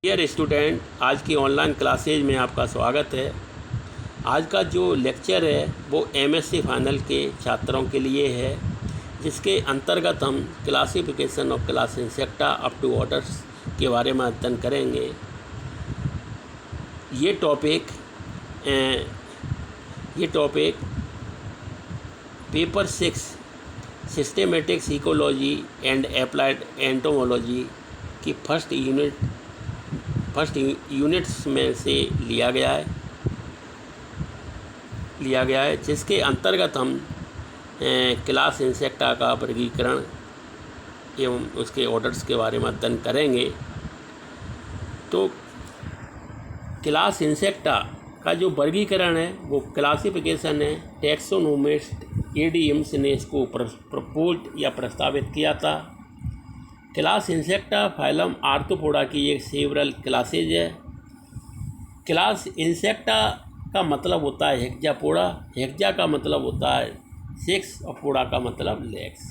Dear student, आज की online classes में आपका स्वागत है। आज का जो लेक्चर है वो एमएससी फाइनल के छात्रों के लिए है, जिसके अंतर्गत हम classification of class Insecta up to orders के बारे में अध्ययन करेंगे। ये topic paper 6 systematics ecology and applied entomology की फर्स्ट यूनिट्स में से लिया गया है, जिसके अंतर्गत हम क्लास इंसेक्टा का वर्गीकरण एवं उसके ऑर्डर्स के बारे में अध्ययन करेंगे। तो क्लास इंसेक्टा का जो वर्गीकरण है वो क्लासिफिकेशन है, टैक्सोनोमिस्ट एडीएम्स ने इसको प्रपोज्ड या प्रस्तावित किया था। क्लास इंसेक्टा फाइलम आर्थ्रोपोडा की एक सेवरल क्लासेज है। क्लास इंसेक्टा का मतलब होता है हेक्जापोडा, हेक्जा का मतलब होता है 6 और पोडा का मतलब लेग्स,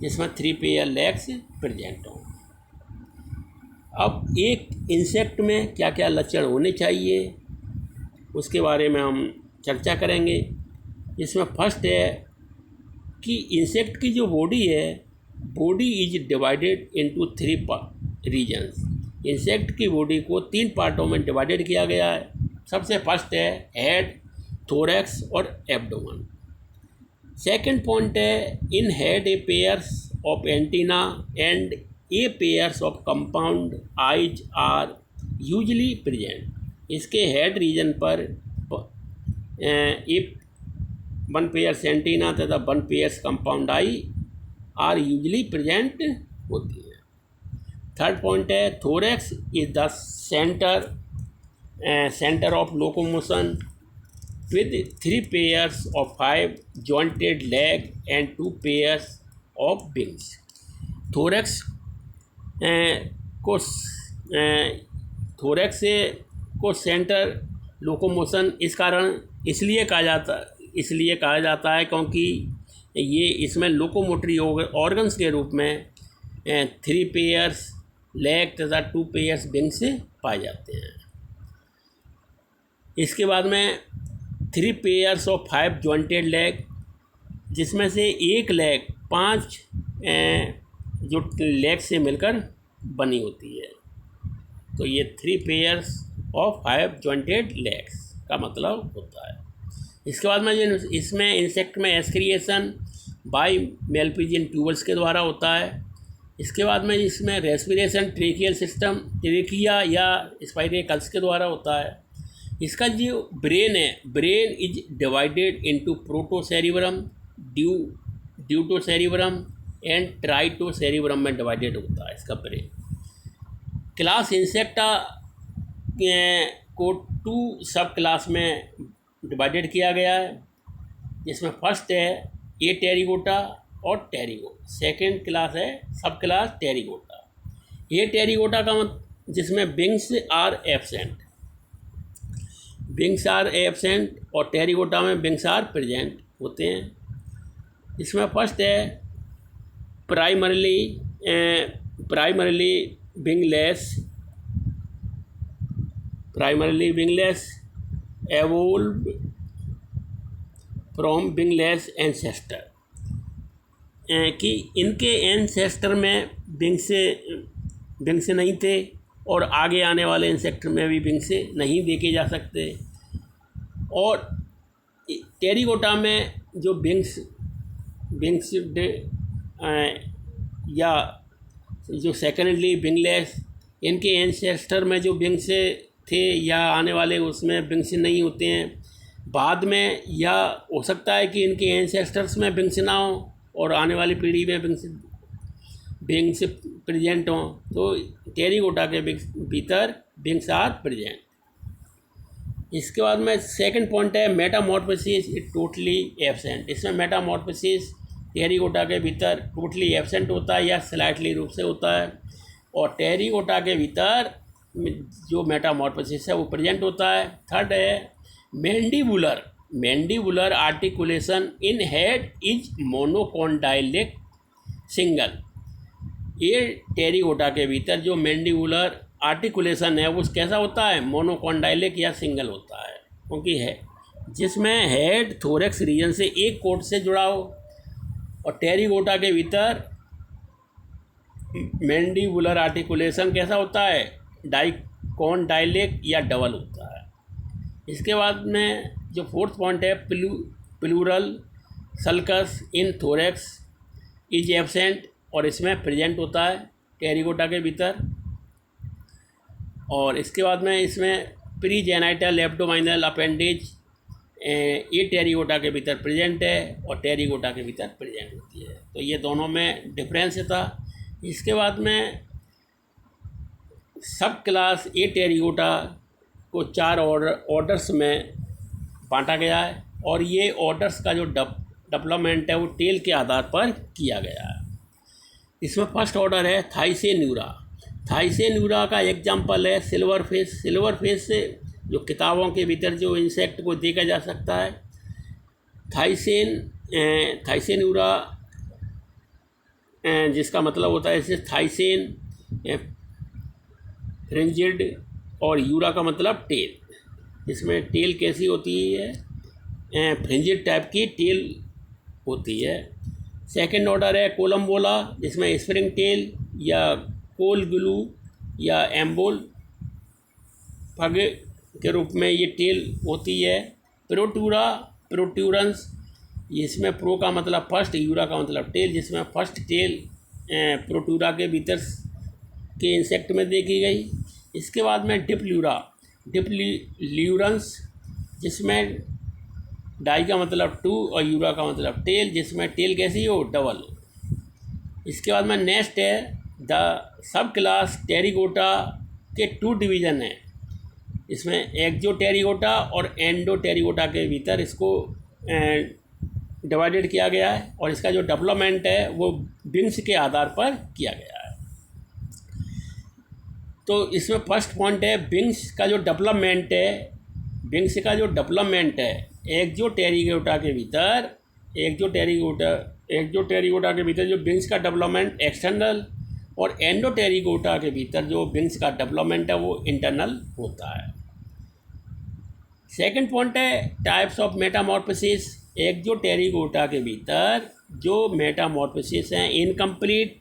जिसमें 3 पेयर लेग्स प्रेजेंट हों। अब एक इंसेक्ट में क्या क्या लक्षण होने चाहिए उसके बारे में हम चर्चा करेंगे। इसमें फर्स्ट है कि इंसेक्ट की जो बॉडी है, body is divided into 3 regions. Insect की बॉडी को 3 पार्टों में डिवाइडेड किया गया है। सबसे फर्स्ट है हेड, थोरैक्स और एब्डोमेन। सेकंड पॉइंट है in head a pairs of antenna and a pairs of compound eyes are usually present. इसके हेड रीजन पर 1 पेयर्स एंटीना तथा 1 pairs compound eye are usually present होती है। Third point है thorax is the centre of locomotion with 3 pairs of 5 jointed leg and 2 pairs of wings. Thorax को centre locomotion इसलिए कहा जाता है क्योंकि ये इसमें लोकोमोटरी ऑर्गन्स के रूप में 3 पेयर्स लेग तथा 2 पेयर्स विंग से पाए जाते हैं। इसके बाद में 3 पेयर्स ऑफ 5 जॉइंटेड लेग, जिसमें से एक लेग 5 जो लेग से मिलकर बनी होती है। तो ये 3 पेयर्स ऑफ 5 जॉइंटेड लेग्स का मतलब होता है। इसके बाद में इसमें इंसेक्ट में एक्सक्रिएशन बाई मेलपिजियन ट्यूबल्स के द्वारा होता है। इसके बाद में इसमें रेस्पिरेशन ट्रेकियल सिस्टम, ट्रेकिया या स्पाइरेकल्स के द्वारा होता है। इसका जो ब्रेन है, brain is divided into protocerebrum, deutocerebrum and tritocerebrum में डिवाइडेड होता है इसका ब्रेन। क्लास इंसेक्टा को 2 सब क्लास में डिवाइडेड किया गया है, जिसमें फर्स्ट है ए टेरिगोटा और टेरिगो। सेकंड क्लास है सब क्लास टेरिगोटा। ए टेरिगोटा का जिसमें विंग्स आर एब्सेंट और टेरिगोटा में विंग्स आर प्रेजेंट होते हैं। इसमें फर्स्ट है primarily wingless evolved from wingless ancestor, कि इनके एंसेस्टर में विंग से नहीं थे और आगे आने वाले इंसेक्टर में भी विंग से नहीं देखे जा सकते। और टेरिगोटा में जो विंग्स या जो सेकेंडली विंगलेस, इनके एंसेस्टर में जो विंग से थे या आने वाले उसमें विंग से नहीं होते हैं। बाद में या हो सकता है कि इनके एंसेस्टर्स में विंग से ना हो और आने वाली पीढ़ी में विंग से प्रेजेंट हों। तो टेरिगोटा के भीतर विंग्स आर प्रेजेंट। इसके बाद में सेकंड पॉइंट है मेटामॉर्फोसिस इज टोटली एब्सेंट। इसमें मेटामॉर्फोसिस टेरिगोटा के भीतर टोटली एब्सेंट होता है या स्लाइटली रूप से होता है, और टेरिगोटा के भीतर जो मेटामॉर्फोसिस है वो प्रेजेंट होता है। थर्ड है mandibular articulation in head is monocondylic single. ये टेरिगोटा के भीतर जो मैंडिबुलर आर्टिकुलेशन है वो कैसा होता है, मोनोकॉन्डाइलिक या सिंगल होता है, क्योंकि है जिसमें हेड थोरेक्स रीजन से एक कोट से जुड़ा हो, और टेरिगोटा के भीतर मैंडिबुलर आर्टिकुलेशन कैसा होता है, डाइकॉन्डाइलिक या डबल होता है। इसके बाद में जो फोर्थ पॉइंट है, pleural sulcus in thorax is absent, और इसमें प्रेजेंट होता है टेरिगोटा के भीतर। और इसके बाद में इसमें प्रीजेनाइटल एब्डोमिनल अपेंडेज ये टेरिगोटा के भीतर प्रेजेंट है और टेरिगोटा के भीतर प्रेजेंट होती है। तो ये दोनों में डिफरेंस था। इसके बाद में सब क्लास ए टेरिगोटा को 4 ऑर्डर्स में बांटा गया है, और ये ऑर्डर्स का जो डेवलपमेंट है वो टेल के आधार पर किया गया है। इसमें फर्स्ट ऑर्डर है थाइसेन्यूरा। थाइसेन्यूरा का एग्जाम्पल है सिल्वर फिश। सिल्वर फिश से जो किताबों के भीतर जो इंसेक्ट को देखा जा सकता है, थाइसेन्यूरा जिसका मतलब होता है जैसे थाइसेन, फ्रिंजिड, और यूरा का मतलब टेल। इसमें टेल कैसी होती है, फ्रिंजिड टाइप की टेल होती है। सेकंड ऑर्डर है कोलम्बोला, जिसमें स्प्रिंग टेल या कोल ग्लू या एम्बोल पग के रूप में ये टेल होती है। प्रोटूरा, प्रोट्यूरेंस, इसमें प्रो का मतलब फर्स्ट, यूरा का मतलब टेल, जिसमें फर्स्ट टेल प्रोटूरा के भीतर के इंसेक्ट में देखी गई। इसके बाद में डिप्ल्यूरा, डिप्ल्यूरेंस, जिसमें डाई का मतलब 2 और यूरा का मतलब टेल, जिसमें टेल कैसी हो, डबल हो। इसके बाद में नेक्स्ट है द सब क्लास टेरिगोटा के 2 डिवीज़न हैं। इसमें एक्जो टेरिगोटा और एंडो टेरिगोटा के भीतर इसको डिवाइडेड किया गया है, और इसका जो डेवलपमेंट है वो विंग्स के आधार पर किया गया है। तो इसमें फर्स्ट पॉइंट है विंग्स का जो डेवलपमेंट है। विंग्स का जो डेवलपमेंट है एक्जो टेरिगोटा के भीतर, एक्जो टेरिगोटा के भीतर जो विंग्स का डेवलपमेंट एक्सटर्नल, और एंडो टेरिगोटा के भीतर जो विंग्स का डेवलपमेंट है वो इंटरनल होता है। सेकंड पॉइंट है types of metamorphosis. Exopterygota के भीतर जो मेटामॉर्फोसिस हैं इनकम्प्लीट,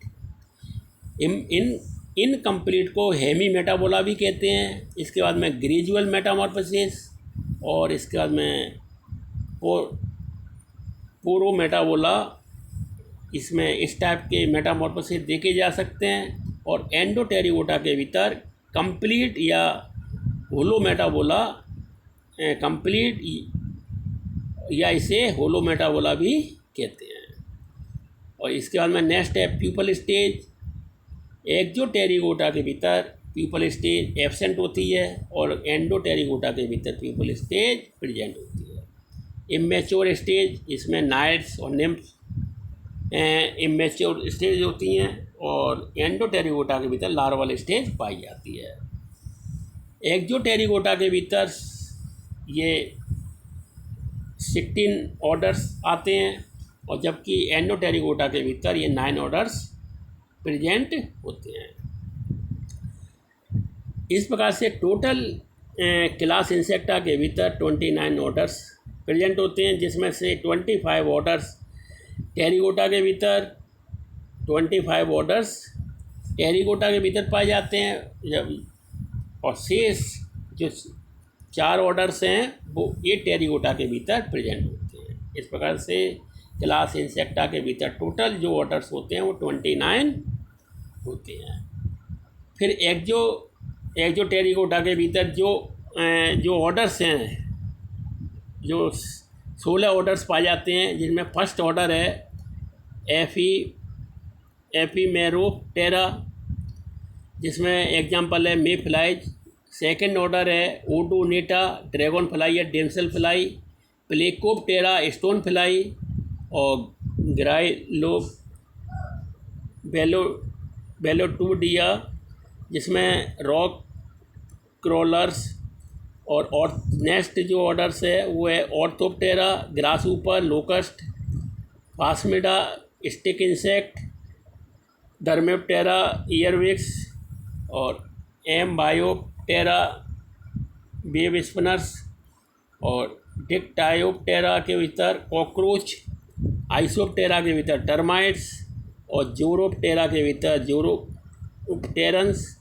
इनकम्प्लीट को हेमी मेटाबोला भी कहते हैं। इसके बाद में ग्रेजुअल मेटामॉर्फोसिस, और इसके बाद में पोरो मेटाबोला, इसमें इस टाइप के मेटामॉर्फोसिस देखे जा सकते हैं। और एंडो टेरिगोटा के भीतर कंप्लीट या होलो मेटाबोला, कंप्लीट या इसे होलो मेटाबोला भी कहते हैं। और इसके बाद में नेक्स्ट है प्यूपल स्टेज। एक्जो टेरिगोटा के भीतर प्यूपल स्टेज एब्सेंट होती है, और एंडो टेरिगोटा के भीतर प्यूपल स्टेज प्रेजेंट होती है। इमेच्योर स्टेज, इसमें नाइट्स और निम्फ्स इमेच्योर स्टेज होती हैं, और एंडो टेरिगोटा के भीतर लार्वल स्टेज पाई जाती है। एक्जो टेरिगोटा के भीतर ये 16 ऑर्डर्स आते हैं, और जबकि एंडो टेरिगोटा के भीतर ये 9 ऑर्डर्स प्रेजेंट होते हैं। इस प्रकार से टोटल क्लास इंसेक्टा के भीतर 29 ऑर्डर्स प्रेजेंट होते हैं, जिसमें से 25 ऑर्डर्स टेरिगोटा के भीतर, 25 ऑर्डर्स टेरिगोटा के भीतर पाए जाते हैं, और शेष जो 4 ऑर्डर्स हैं वो ये टेरिगोटा के भीतर प्रेजेंट होते हैं। इस प्रकार से क्लास इंसेक्टा के भीतर टोटल जो ऑर्डर्स होते हैं वो 29 होते हैं। फिर एक्जो टेरिगोटा के भीतर जो ऑर्डर्स हैं, जो 16 ऑर्डर्स पाए जाते हैं, जिनमें फर्स्ट ऑर्डर है एफीमेरोप्टेरा, जिसमें एग्जाम्पल है मे फ्लाइज। सेकेंड ऑर्डर है ओडोनेटा, ड्रैगन फ्लाई या damsel fly. Plecoptera, stone fly. और ग्राइलोब बेलोटूडिया, जिसमें रॉक क्रॉलर्स। और नेक्स्ट जो ऑर्डर्स है वो है Orthoptera, grasshopper, locust, Phasmida, stick insect, Dermaptera, earwigs, और एम्बायोप्टेरा वेब स्पिनर्स, और डिक्टायोप्टेरा के भीतर कॉकरोच, आइसोप्टेरा के भीतर टर्माइट्स, और जोरोप्टेरा के भीतर जोरोप्टेरन्स,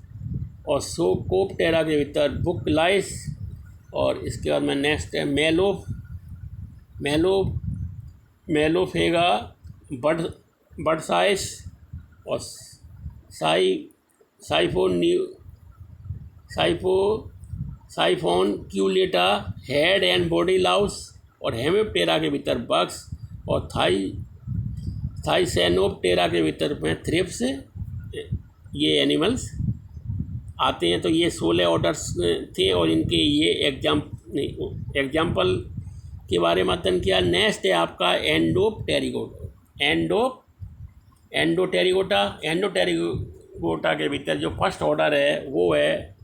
और सोकोप्टेरा के भीतर बुकलाइस। और इसके बाद में नेक्स्ट है मेलोफेगा बर्डसाइस, और साइफोनक्यूलेटा हेड एंड बॉडी लाउस, और हेमिप्टेरा के भीतर बग्स, और थाइसैनोप्टेरा के भीतर में थ्रिप्स, ये एनिमल्स आते हैं। तो ये 16 ऑर्डर्स थे और इनके ये एग्जाम्पल के बारे में अध्ययन किया। नेक्स्ट है आपका एंडोटेरिगोटा के भीतर जो फर्स्ट ऑर्डर है वो है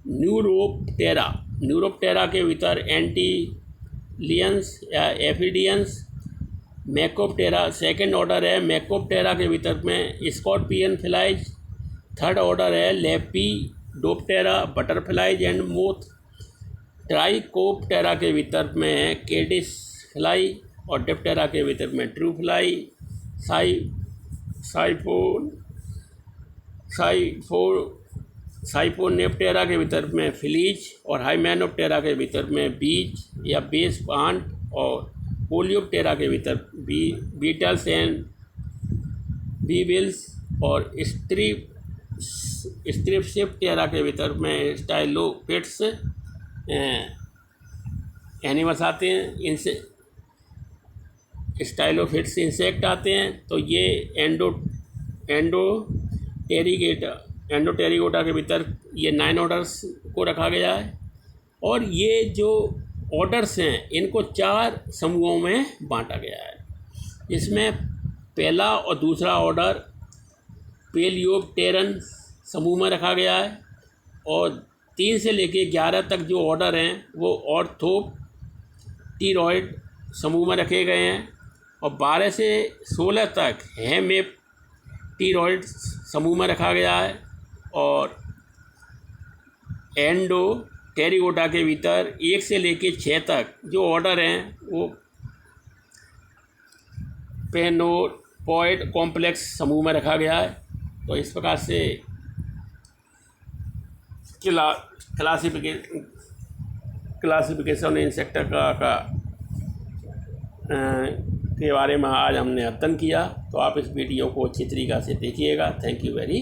न्यूरोप्टेरा के भीतर एंटीलियंस या एफिडियंस। मैकोप्टेरा सेकंड ऑर्डर है, मैकोप्टेरा के भीतर में स्कॉर्पियन फ्लाइज। थर्ड ऑर्डर है लेपिडोप्टेरा बटरफ्लाइज एंड मोथ। ट्राइकोप्टेरा के भीतर में केडिस फ्लाई, और डिप्टेरा के भीतर में ट्रू फ्लाई। साइफोनेप्टेरा के भीतर में फ्लीज, और हाइमेनोप्टेरा के भीतर में बीज या बेस प्लांट, और पोलियोप्टेरा के भीतर बीटल्स एंड बीबिल्स, और स्ट्रिप्सिप्टेरा के भीतर में स्टाइलोफिट्स एनिमल्स आते हैं। इनसे स्टाइलोफिट्स इंसेक्ट आते हैं। तो ये एंडोटेरिगोटा के भीतर ये 9 ऑर्डर्स को रखा गया है। और ये जो ऑर्डर्स हैं इनको 4 समूहों में बांटा गया है, जिसमें पहला और दूसरा ऑर्डर पेलियोप्टेरन समूह में रखा गया है, और 3 से लेकर 11 तक जो ऑर्डर हैं वो ऑर्थोप्टीरॉइड समूह में रखे गए हैं, और 12 से 16 तक हेमेप्टीरॉइड समूह में रखा गया है। और एंडोटेरिगोटा के भीतर 1 से लेकर 6 तक जो ऑर्डर हैं वो पेनोपॉइड कॉम्प्लेक्स समूह में रखा गया है। तो इस प्रकार से क्लासिफिकेशन इंसेक्ट के बारे में आज हमने अध्ययन किया। तो आप इस वीडियो को अच्छी तरीक़ा से देखिएगा। Thank you very